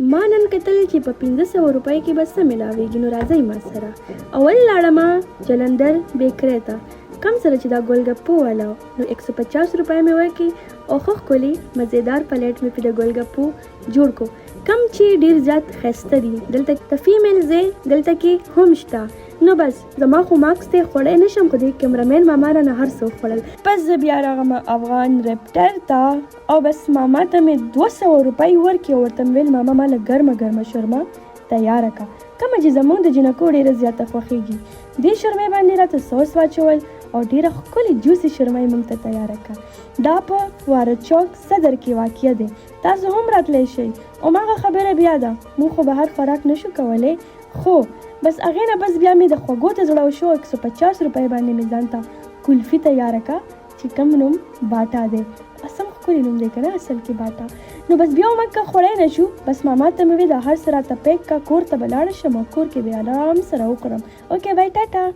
ما نن کتل چې په 1500 روپۍ کې به څه ملاویږي، نو راځئ ما سره. اول لاړم جلندر بیکرۍ ته، کم سره چې دا ګولګپو والا نو 150 روپۍ مې ورکړي او ښه ښکلي مزېدار پلیټ مې پې د ګولګپو جوړ کړو، کم چې ډېر زیات ښایسته دي. دلته د فیمیل ځای دلته کې هم شته. نو بس زما خو ماکس دی خوړی نشم، خو د کیمرامین ماما رانه هر څه وخوړل. بس زه بیا راغلم افغان رپټر ته او بس ماما ته مې 200 روپۍ ورکړي او ورته مې ویل ماما ما لږ ګرمه ګرمه شورما تیاره کړه، کومه چې زموږ د جنکو ډېره زیاته خوښېږي. دې شورمې باندې راته سوس واچول او ډېره ښکلې جوسي شورما یې موږ ته تیاره کړه. دا په واره چوک صدر کې واقع دی، تاسو هم راتلی شئ. هماغه خبره بیا ده، موږ خو بهر خوراک نشو کولی، خو بس هغې نه بس بیا مې د خوږو ته زړه وشو. 150 روپۍ باندې مې ځان ته کلفي تیاره کړه چې کوم نوم باټا دی، اسم ښکلي نوم دی که نه اصل کې باټا. نو بس بیا موږ که خوړی نه شو، بس ماما ته مې وې دا هر څه راته پیک کړه، کور ته به لاړه شم او کور کې به آرام سره وخورم. اوکې بای ټاټا.